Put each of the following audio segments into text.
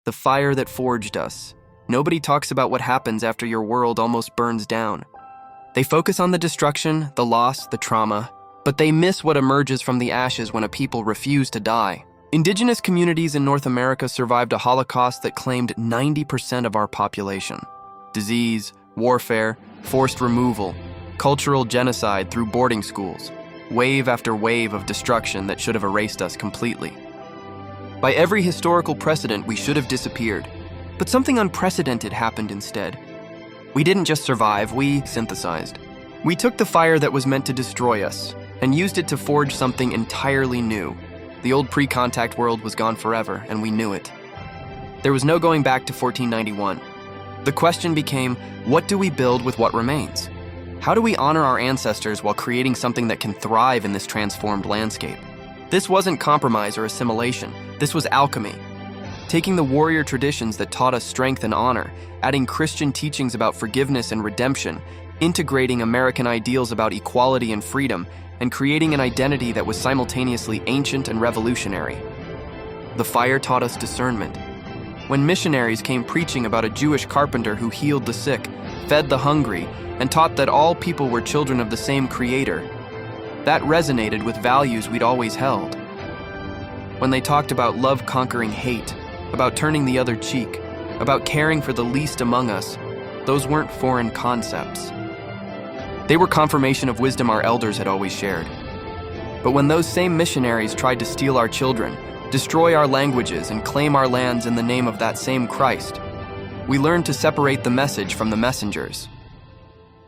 the fire that forged us. Nobody talks about what happens after your world almost burns down. They focus on the destruction, the loss, the trauma, but they miss what emerges from the ashes when a people refuse to die. Indigenous communities in North America survived a Holocaust that claimed 90% of our population. Disease, warfare, forced removal, cultural genocide through boarding schools, wave after wave of destruction that should have erased us completely. By every historical precedent, we should have disappeared. But something unprecedented happened instead. We didn't just survive, we synthesized. We took the fire that was meant to destroy us and used it to forge something entirely new. The old pre-contact world was gone forever, and we knew it. There was no going back to 1491. The question became, what do we build with what remains? How do we honor our ancestors while creating something that can thrive in this transformed landscape? This wasn't compromise or assimilation. This was alchemy. Taking the warrior traditions that taught us strength and honor, adding Christian teachings about forgiveness and redemption, integrating American ideals about equality and freedom, and creating an identity that was simultaneously ancient and revolutionary. The fire taught us discernment. When missionaries came preaching about a Jewish carpenter who healed the sick, fed the hungry, and taught that all people were children of the same Creator, that resonated with values we'd always held. When they talked about love conquering hate, about turning the other cheek, about caring for the least among us, those weren't foreign concepts. They were confirmation of wisdom our elders had always shared. But when those same missionaries tried to steal our children, destroy our languages, and claim our lands in the name of that same Christ, we learned to separate the message from the messengers.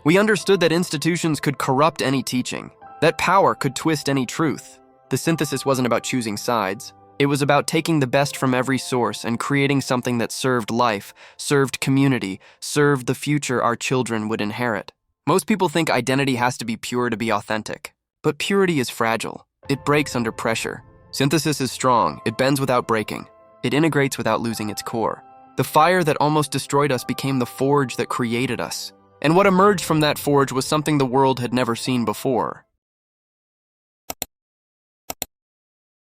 We understood that institutions could corrupt any teaching, that power could twist any truth. The synthesis wasn't about choosing sides. It was about taking the best from every source and creating something that served life, served community, served the future our children would inherit. Most people think identity has to be pure to be authentic, but purity is fragile. It breaks under pressure. Synthesis is strong. It bends without breaking. It integrates without losing its core. The fire that almost destroyed us became the forge that created us. And what emerged from that forge was something the world had never seen before.